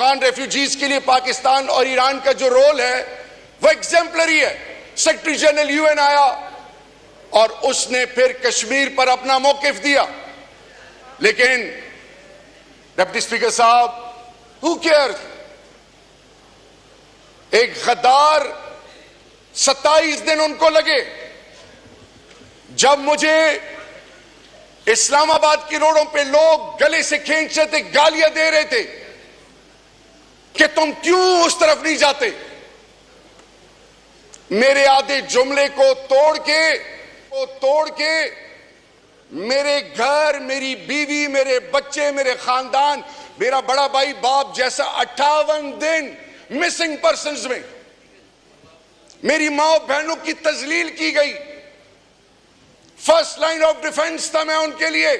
Afghan refugees के लिए पाकिस्तान और ईरान का जो रोल है वो एग्जेम्पलरी है। सेक्रेटरी जनरल यूएन आया और उसने फिर कश्मीर पर अपना मौकिफ दिया, लेकिन डिप्टी स्पीकर साहब, हु केयर? एक गद्दार 27 दिन उनको लगे। जब मुझे इस्लामाबाद की रोडों पे लोग गले से खींच रहे थे, गालियां दे रहे थे कि तुम क्यों उस तरफ नहीं जाते, मेरे आधे जुमले को तोड़ के मेरे घर, मेरी बीवी, मेरे बच्चे, मेरे खानदान, मेरा बड़ा भाई बाप जैसा 58 दिन मिसिंग पर्सन्स में मेरी मां बहनों की तजलील की गई। फर्स्ट लाइन ऑफ डिफेंस था मैं उनके लिए।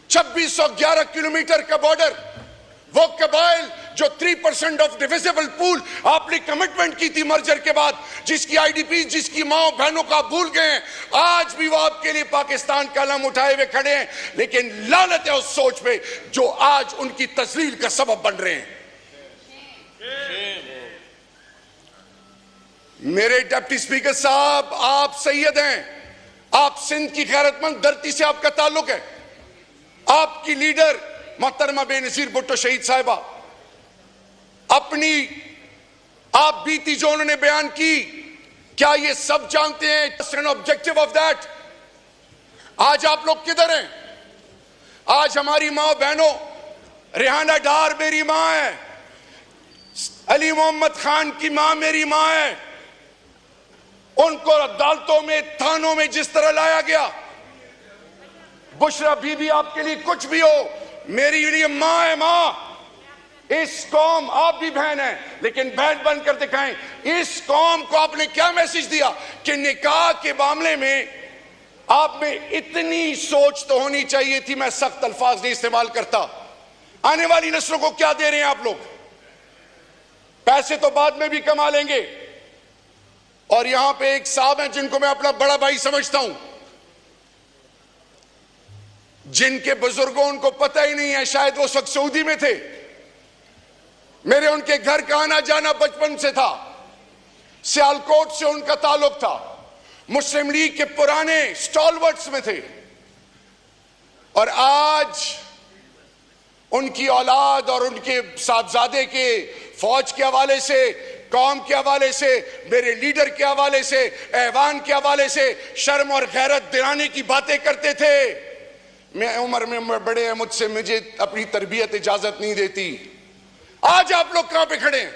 2611 किलोमीटर का बॉर्डर, वो कबाइल जो 3% ऑफ डिविजिबल पूल आपने कमिटमेंट की थी मर्जर के बाद, जिसकी आईडीपी, जिसकी मां बहनों का भूल गए हैं, आज भी वो आपके लिए पाकिस्तान का अलम उठाए हुए खड़े हैं। लेकिन लानत है उस सोच पे जो आज उनकी तस्लील का सबब बन रहे हैं। मेरे डिप्टी स्पीकर साहब, आप सैयद हैं, आप सिंध की गैरतमंद धरती से आपका ताल्लुक है। आपकी लीडर मोहतरमा बेनजीर भुट्टो शहीद साहिबा, अपनी आप बीती जो उन्होंने बयान की, क्या ये सब जानते हैं ऑब्जेक्टिव ऑफ दैट? आज आप लोग किधर हैं? आज हमारी मां बहनों, रेहाना डार मेरी मां है, अली मोहम्मद खान की मां मेरी मां है, उनको अदालतों में, थानों में जिस तरह लाया गया, बुशरा बीबी आपके लिए कुछ भी हो, मेरी लिए मां है मां। इस कौम, आप भी बहन हैं लेकिन बहन बनकर दिखाएं। इस कौम को आपने क्या मैसेज दिया कि निकाह के मामले में आप में इतनी सोच तो होनी चाहिए थी, मैं सख्त अल्फाज नहीं इस्तेमाल करता। आने वाली नस्लों को क्या दे रहे हैं आप लोग? पैसे तो बाद में भी कमा लेंगे। और यहां पे एक साहब हैं जिनको मैं अपना बड़ा भाई समझता हूं, जिनके बुजुर्गों, उनको पता ही नहीं है, शायद वो उस वक्त सऊदी में थे, मेरे उनके घर का आना जाना बचपन से था, सियालकोट से उनका ताल्लुक था, मुस्लिम लीग के पुराने स्टॉलवर्ट्स में थे। और आज उनकी औलाद और उनके साहबजादे के फौज के हवाले से, कौम के हवाले से, मेरे लीडर के हवाले से, ऐवान के हवाले से शर्म और गैरत दिलाने की बातें करते थे। मैं उम्र में बड़े हैं मुझसे, मुझे अपनी तरबियत इजाजत नहीं देती। आज आप लोग कहां पे खड़े हैं?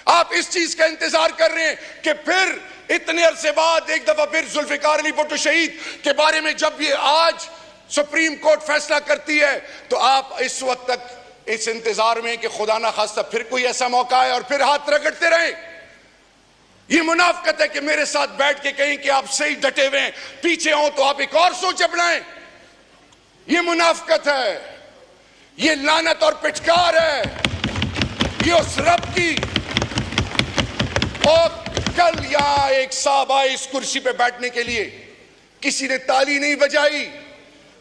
आप इस चीज का इंतजार कर रहे हैं कि फिर इतने अरसे बाद एक दफा फिर जुल्फिकार अली भुट्टो शहीद के बारे में जब ये आज सुप्रीम कोर्ट फैसला करती है तो आप इस वक्त तक इस इंतजार में कि खुदा ना खास्ता फिर कोई ऐसा मौका है और फिर हाथ रगड़ते रहे। ये मुनाफकत है कि मेरे साथ बैठ के कहें कि आप सही डटे हुए हैं, पीछे हो तो आप एक और सोच अपनाएं। ये मुनाफकत है, ये लानत और पिटकार है, ये उस रब की। और कल यहां एक साहब आए इस कुर्सी पे बैठने के लिए, किसी ने ताली नहीं बजाई,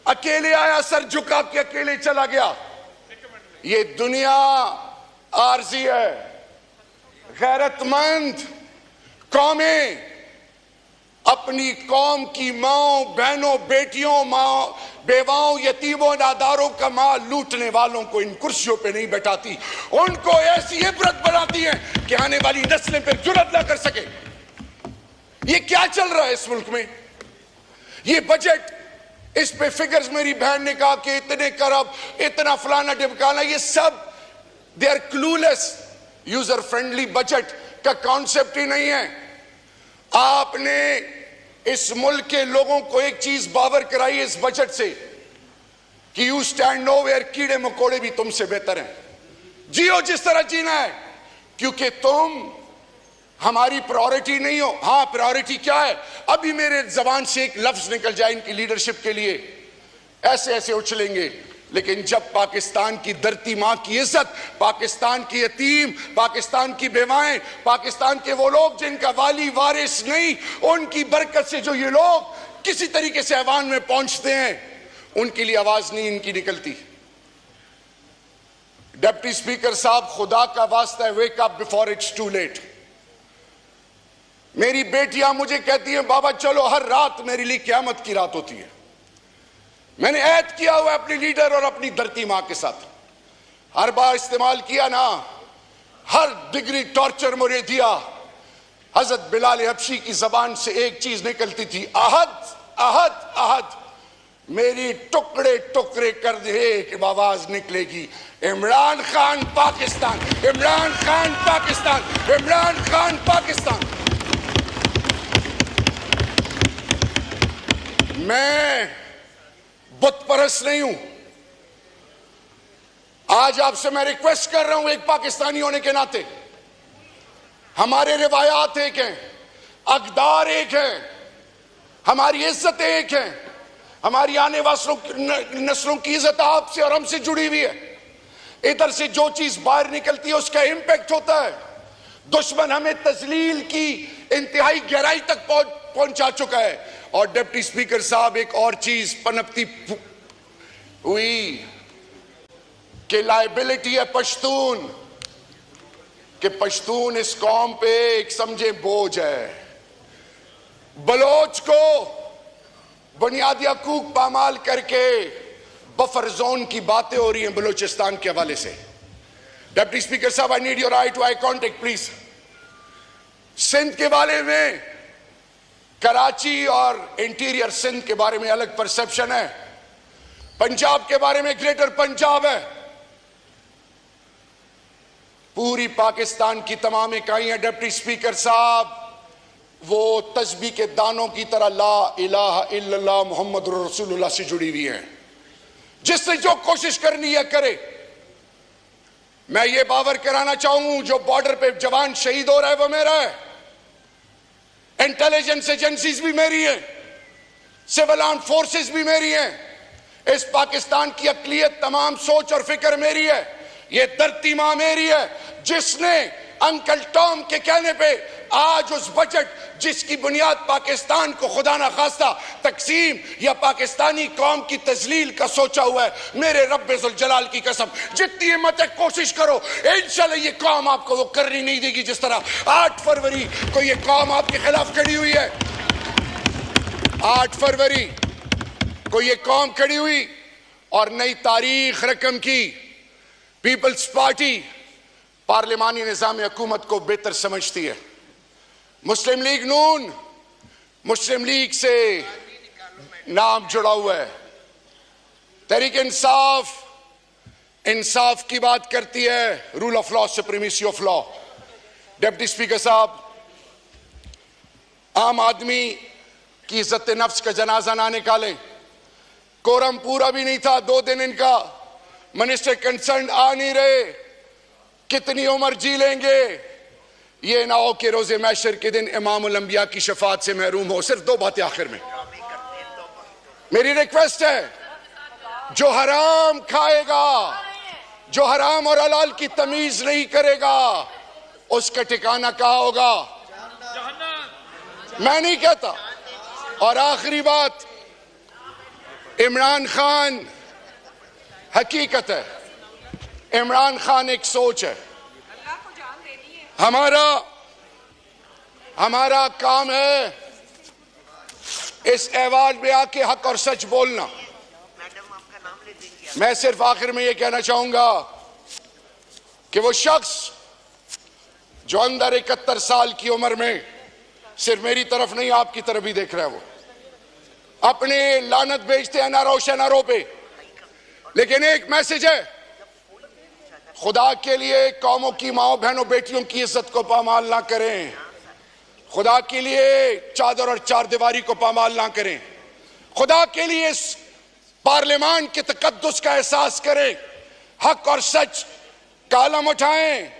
अकेले आया, सर झुका के अकेले चला गया। ये दुनिया आरजी है। गैरतमंद कौमें अपनी कौम की माओ, बहनों, बेटियों, मां, बेवाओं, यतीमों, नादारों का माल लूटने वालों को इन कुर्सियों पे नहीं बैठाती, उनको ऐसी इबरत बनाती हैं कि आने वाली नस्लें फिर जुर्रत ना कर सके। ये क्या चल रहा है इस मुल्क में? ये बजट, इस पे फिगर्स मेरी बहन ने कहा कि इतने करब, इतना फलाना ढिमकाना, ये सब they are clueless. User friendly budget का कॉन्सेप्ट ही नहीं है। आपने इस मुल्क के लोगों को एक चीज बावर कराई इस बजट से कि यू स्टैंड नो वेयर, कीड़े मकोड़े भी तुमसे बेहतर हैं, जियो जिस तरह जीना है, क्योंकि तुम हमारी प्रायोरिटी नहीं हो। हाँ, प्रायोरिटी क्या है? अभी मेरे जबान से एक लफ्ज निकल जाए इनकी लीडरशिप के लिए, ऐसे ऐसे उछलेंगे। लेकिन जब पाकिस्तान की धरती मां की इज्जत, पाकिस्तान की यतीम, पाकिस्तान की बेवाएं, पाकिस्तान के वो लोग जिनका वाली वारिस नहीं, उनकी बरकत से जो ये लोग किसी तरीके से ऐवान में पहुंचते हैं, उनके लिए आवाज नहीं इनकी निकलती। डिप्टी स्पीकर साहब, खुदा का वास्ता है, wake up before it's too late. मेरी बेटियां मुझे कहती हैं बाबा चलो, हर रात मेरे लिए क़यामत की रात होती है। मैंने ऐद किया हुआ अपनी लीडर और अपनी धरती मां के साथ, हर बार इस्तेमाल किया ना, हर डिग्री टॉर्चर मुझे दिया। हजरत बिलाल हबशी की जबान से एक चीज निकलती थी, अहद अहद अहद। मेरी टुकड़े टुकड़े कर दे कि आवाज निकलेगी, इमरान खान पाकिस्तान, इमरान खान पाकिस्तान, इमरान खान पाकिस्तान। मैं बुत परस्त नहीं हूं। आज आपसे मैं रिक्वेस्ट कर रहा हूं, एक पाकिस्तानी होने के नाते, हमारे रिवायात एक हैं, अक़दार एक हैं, हमारी इज्जत एक है, हमारी आने वाली नस्लों की इज्जत आपसे और हमसे जुड़ी हुई है। इधर से जो चीज बाहर निकलती है उसका इंपैक्ट होता है। दुश्मन हमें तजलील की इंतहाई गहराई तक पहुंचा चुका है। और डिप्टी स्पीकर साहब, एक और चीज पनपती हुई कि लायबिलिटी है पश्तून, कि पश्तून इस कौम पे एक समझे बोझ है। बलोच को बुनियादी हकूक पामाल करके बफर जोन की बातें हो रही हैं बलूचिस्तान के हवाले से। डिप्टी स्पीकर साहब, I need your eye to eye contact please. Sindh के बारे में, कराची और इंटीरियर सिंध के बारे में अलग परसेप्शन है, पंजाब के बारे में ग्रेटर पंजाब है, पूरी पाकिस्तान की तमाम इकाइयां डिप्टी स्पीकर साहब वो तस्बीह के दानों की तरह ला इलाहा इल्लल्लाह मुहम्मद रसूलुल्लाह से जुड़ी हुई हैं। जिससे जो कोशिश करनी है करे। मैं ये बावर कराना चाहूं, जो बॉर्डर पे जवान शहीद हो रहा है वो मेरा है, इंटेलिजेंस एजेंसीज भी मेरी है, सिविल आर्म फोर्सेस भी मेरी हैं। इस पाकिस्तान की अक़लियत, तमाम सोच और फिक्र मेरी है। ये धरती मां मेरी है, जिसने अंकल टॉम के कहने पे आज उस बजट जिसकी बुनियाद पाकिस्तान को खुदा ना खास्ता तकसीम या पाकिस्तानी कौम की तजलील का सोचा हुआ है, मेरे रब्बे जुल जलाल की कसम, जितनी हिम्मत है कोशिश करो, इंशाल्लाह ये कौम आपको वो करनी नहीं देगी जिस तरह 8 फरवरी को ये कौम आपके खिलाफ खड़ी हुई है। 8 फरवरी को ये कौम खड़ी हुई और नई तारीख रकम की। पीपल्स पार्टी पार्लिमानी निजाम हुकूमत को बेहतर समझती है। मुस्लिम लीग नून, मुस्लिम लीग से नाम जुड़ा हुआ है। तहरीक इंसाफ, इंसाफ की बात करती है, rule of law, supremacy of law. Deputy speaker साहब, आम आदमी की इज्जत नफ्स का जनाजा ना निकालें। कोरम पूरा भी नहीं था, 2 दिन इनका मिनिस्टर कंसर्न आ नहीं रहे। कितनी उम्र जी लेंगे? ये ना हो कि रोजे मैशर के दिन इमामुल अंबिया की शफात से महरूम हो। सिर्फ 2 बातें आखिर में मेरी रिक्वेस्ट है, जो हराम खाएगा, जो हराम और हलाल की तमीज नहीं करेगा, उसका ठिकाना कहाँ होगा? मैं नहीं कहता। और आखिरी बात, इमरान खान हकीकत है, इमरान खान एक सोच है। हमारा काम है इस अवार्ड में आके हक और सच बोलना। मैं सिर्फ आखिर में यह कहना चाहूंगा कि वो शख्स जो अंदर 71 साल की उम्र में सिर्फ मेरी तरफ नहीं आपकी तरफ भी देख रहा है, वो अपने लानत भेजते हैं ना रोशनारों पे, लेकिन एक मैसेज है, खुदा के लिए कौमों की माओ बहनों बेटियों की इज्जत को पामाल ना करें। खुदा के लिए चादर और चार दीवारी को पामाल ना करें। खुदा के लिए इस पार्लियामान के तकद्दुस का एहसास करें। हक और सच का आलम उठाएं,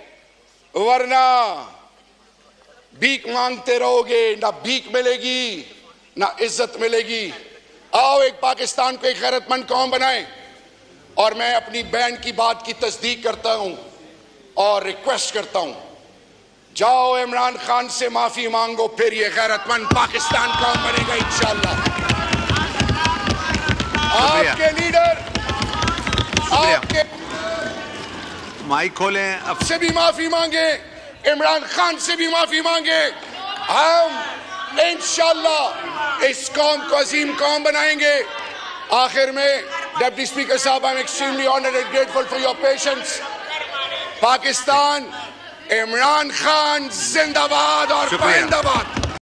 वरना भीख मांगते रहोगे, ना भीख मिलेगी ना इज्जत मिलेगी। आओ एक पाकिस्तान को एक गैरतमंद कौम बनाएं। और मैं अपनी बहन की बात की तस्दीक करता हूं और रिक्वेस्ट करता हूं, जाओ इमरान खान से माफी मांगो, फिर ये गैरतमंद पाकिस्तान कौम बनेगा इंशाअल्लाह। आपके लीडर, आपके माइक खोलें। अब से भी माफी मांगे, इमरान खान से भी माफी मांगे। हम इंशाअल्लाह इस कौम को अजीम कौम बनाएंगे। आखिर में डिप्टी स्पीकर साहब, I am extremely honoured and grateful for your patience. Pakistan, Imran Khan जिंदाबाद और पाइंदाबाद।